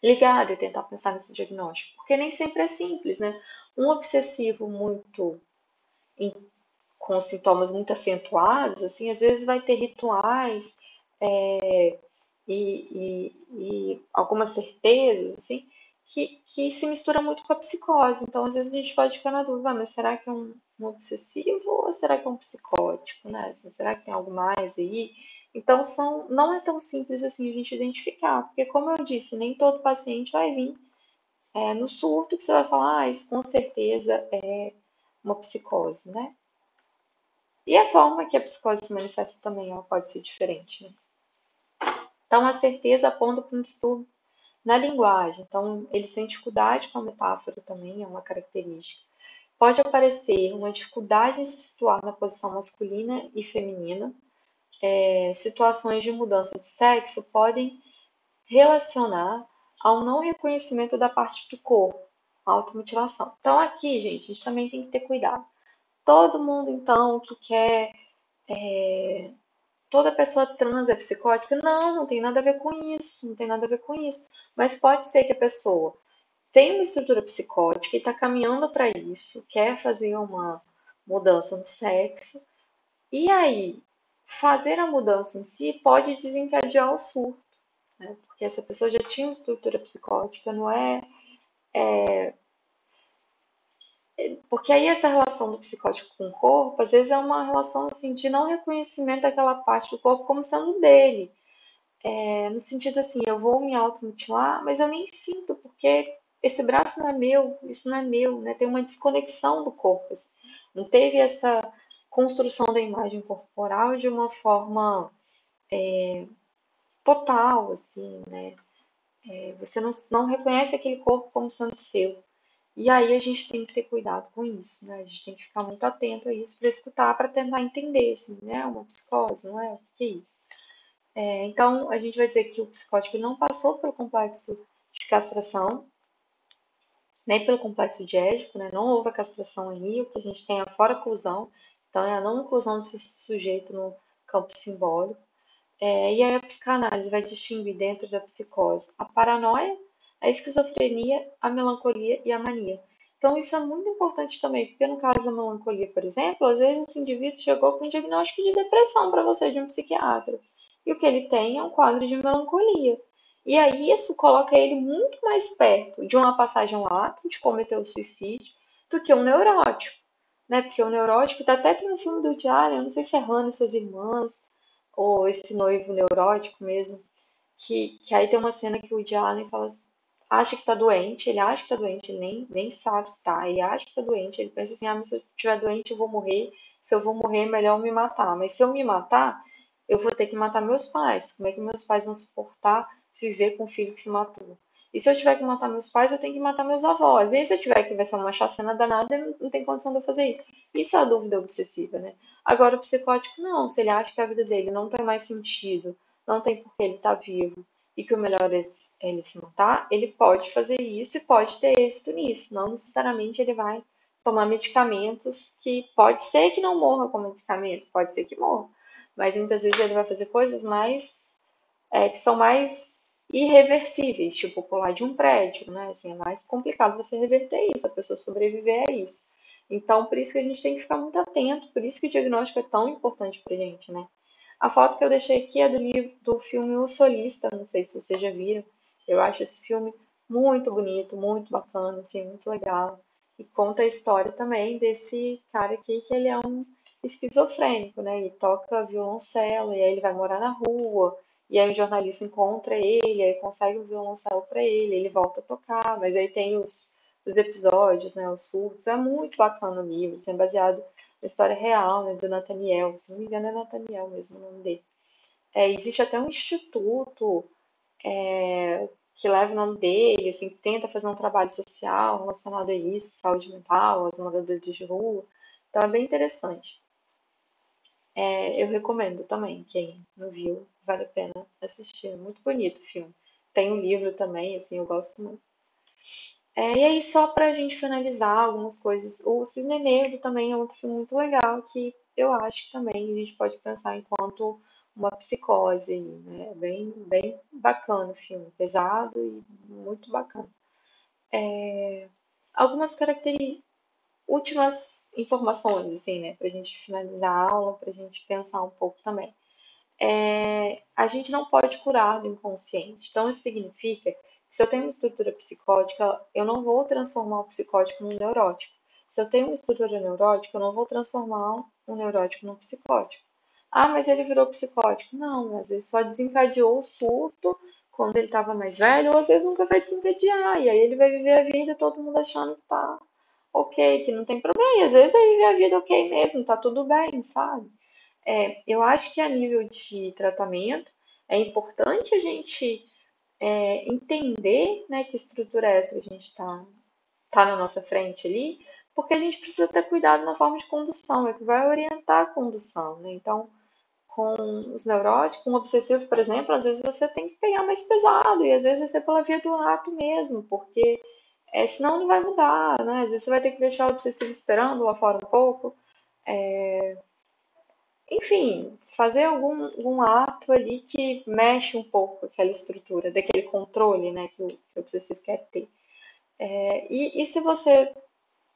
ligado e tentar pensar nesse diagnóstico, porque nem sempre é simples, né? Um obsessivo muito com sintomas muito acentuados, assim, às vezes vai ter rituais e algumas certezas, assim, que se mistura muito com a psicose. Então, às vezes a gente pode ficar na dúvida, mas será que é um obsessivo ou será que é um psicótico, né? Assim, será que tem algo mais aí? Então, não é tão simples assim a gente identificar, porque como eu disse, nem todo paciente vai vir no surto que você vai falar, isso com certeza é uma psicose, né? E a forma que a psicose se manifesta também ela pode ser diferente, né? Então, a certeza aponta para um distúrbio na linguagem. Então, ele sente dificuldade com a metáfora também, é uma característica. Pode aparecer uma dificuldade em se situar na posição masculina e feminina. Situações de mudança de sexo podem relacionar ao não reconhecimento da parte do corpo, automutilação. Então, aqui, gente, a gente também tem que ter cuidado. Todo mundo, então, que quer toda pessoa trans é psicótica? Não, não tem nada a ver com isso, não tem nada a ver com isso. Mas pode ser que a pessoa tenha uma estrutura psicótica e está caminhando para isso, quer fazer uma mudança no sexo, e aí fazer a mudança em si pode desencadear o surto, né? Porque essa pessoa já tinha uma estrutura psicótica, não é? Porque aí essa relação do psicótico com o corpo, às vezes é uma relação assim de não reconhecimento daquela parte do corpo como sendo dele. No sentido assim, eu vou me automutilar, mas eu nem sinto, porque esse braço não é meu, isso não é meu, né? Tem uma desconexão do corpo, assim. Não teve essa construção da imagem corporal de uma forma total, assim, né? Você não reconhece aquele corpo como sendo seu. E aí a gente tem que ter cuidado com isso, né? A gente tem que ficar muito atento a isso para escutar, para tentar entender, assim, né? Uma psicose, não é? O que é isso? Então, a gente vai dizer que o psicótico não passou pelo complexo de castração, nem pelo complexo de Édipo, né? Não houve a castração aí, o que a gente tem é a fora-oclusão, então é a não inclusão desse sujeito no campo simbólico. E aí a psicanálise vai distinguir dentro da psicose a paranoia, a esquizofrenia, a melancolia e a mania. Então isso é muito importante também, porque no caso da melancolia, por exemplo, às vezes esse indivíduo chegou com um diagnóstico de depressão para você de um psiquiatra. E o que ele tem é um quadro de melancolia. E aí isso coloca ele muito mais perto de uma passagem ao ato, de cometer o suicídio, do que um neurótico. Né? Porque o neurótico, até tem um filme do Woody Allen, eu não sei se é Hannah e suas irmãs, ou esse noivo neurótico mesmo, que aí tem uma cena que o Woody Allen fala, acha que tá doente, ele acha que tá doente, ele nem sabe se tá, ele acha que tá doente, ele pensa assim, ah, mas se eu estiver doente eu vou morrer, se eu vou morrer é melhor eu me matar, mas se eu me matar, eu vou ter que matar meus pais, como é que meus pais vão suportar viver com um filho que se matou? E se eu tiver que matar meus pais, eu tenho que matar meus avós. E aí, se eu tiver que vai ser uma chacina danada, não tem condição de eu fazer isso. Isso é a dúvida obsessiva, né? Agora, o psicótico não. Se ele acha que a vida dele não tem mais sentido, não tem por que ele estar vivo e que o melhor é ele se matar, ele pode fazer isso e pode ter êxito nisso. Não necessariamente ele vai tomar medicamentos que pode ser que não morra com medicamento, pode ser que morra. Mas muitas vezes ele vai fazer coisas mais que são mais irreversíveis, tipo pular de um prédio, né? Assim, é mais complicado você reverter isso, a pessoa sobreviver a isso. Então, por isso que a gente tem que ficar muito atento, por isso que o diagnóstico é tão importante pra gente, né? A foto que eu deixei aqui é do livro, do filme O Solista, não sei se vocês já viram. Eu acho esse filme muito bonito, muito bacana, assim, muito legal. E conta a história também desse cara aqui, que ele é um esquizofrênico, né? E toca violoncelo, e aí ele vai morar na rua, e aí o jornalista encontra ele, aí consegue um violoncelo para ele, ele volta a tocar, mas aí tem os episódios, né, os surtos. É muito bacana o livro, assim, é baseado na história real, né, do Nathaniel, se não me engano é Nathaniel mesmo o nome dele. Existe até um instituto que leva o nome dele, assim, que tenta fazer um trabalho social relacionado a isso, saúde mental, aos moradores de rua. Então é bem interessante. Eu recomendo também, quem não viu, vale a pena assistir. É muito bonito o filme. Tem um livro também, assim, eu gosto muito. E aí, só pra gente finalizar algumas coisas, o Cisne Negro também é outro filme muito legal que eu acho que também a gente pode pensar enquanto uma psicose aí, né? Bem, bem bacana o filme, pesado e muito bacana. Algumas características, últimas informações, assim, né? Pra gente finalizar a aula, pra gente pensar um pouco também. A gente não pode curar do inconsciente. Então, isso significa que se eu tenho uma estrutura psicótica, eu não vou transformar o psicótico num neurótico. Se eu tenho uma estrutura neurótica, eu não vou transformar um neurótico num psicótico. Ah, mas ele virou psicótico. Não, às vezes só desencadeou o surto quando ele estava mais velho, ou às vezes nunca vai desencadear. E aí ele vai viver a vida todo mundo achando que tá ok, que não tem problema. E às vezes ele vive a vida ok mesmo, tá tudo bem, sabe? Eu acho que a nível de tratamento é importante a gente entender, né, que estrutura é essa que a gente tá na nossa frente ali, porque a gente precisa ter cuidado na forma de condução, é que vai orientar a condução, né? Então, com os neuróticos, com o obsessivo, por exemplo, às vezes você tem que pegar mais pesado, e às vezes vai ser pela via do ato mesmo, porque senão não vai mudar, né? Às vezes você vai ter que deixar o obsessivo esperando lá fora um pouco, enfim, fazer algum ato ali que mexe um pouco com aquela estrutura, daquele controle, né, que o obsessivo quer ter. E se você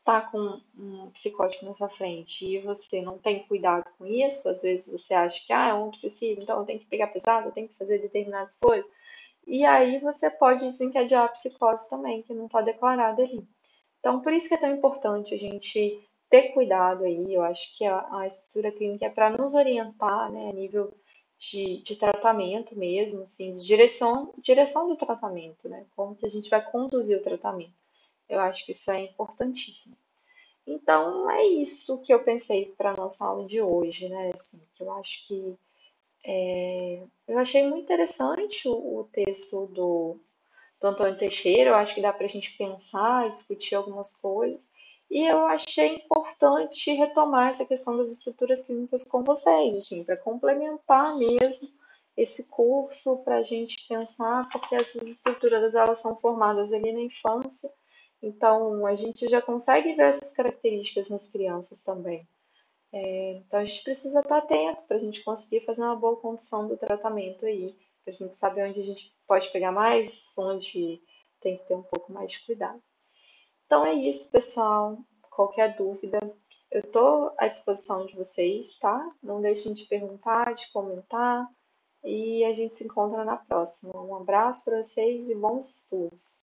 tá com um psicótico na sua frente e você não tem cuidado com isso, às vezes você acha que é um obsessivo, então eu tenho que pegar pesado, eu tenho que fazer determinadas coisas, e aí você pode desencadear a psicose também, que não está declarada ali. Então, por isso que é tão importante a gente ter cuidado aí. Eu acho que a estrutura clínica é para nos orientar, né, a nível de tratamento mesmo, assim, de direção do tratamento, né? Como que a gente vai conduzir o tratamento. Eu acho que isso é importantíssimo. Então, é isso que eu pensei para a nossa aula de hoje, né? Assim, que eu acho que eu achei muito interessante o texto do Antônio Teixeira, eu acho que dá para a gente pensar e discutir algumas coisas. E eu achei importante retomar essa questão das estruturas clínicas com vocês, assim, para complementar mesmo esse curso, para a gente pensar, porque essas estruturas elas são formadas ali na infância Então, a gente já consegue ver essas características nas crianças também. Então, a gente precisa estar atento para a gente conseguir fazer uma boa condução do tratamento aí, para a gente saber onde a gente pode pegar mais, onde tem que ter um pouco mais de cuidado. Então, é isso, pessoal. Qualquer dúvida, eu estou à disposição de vocês, tá? Não deixem de perguntar, de comentar, e a gente se encontra na próxima. Um abraço para vocês e bons estudos!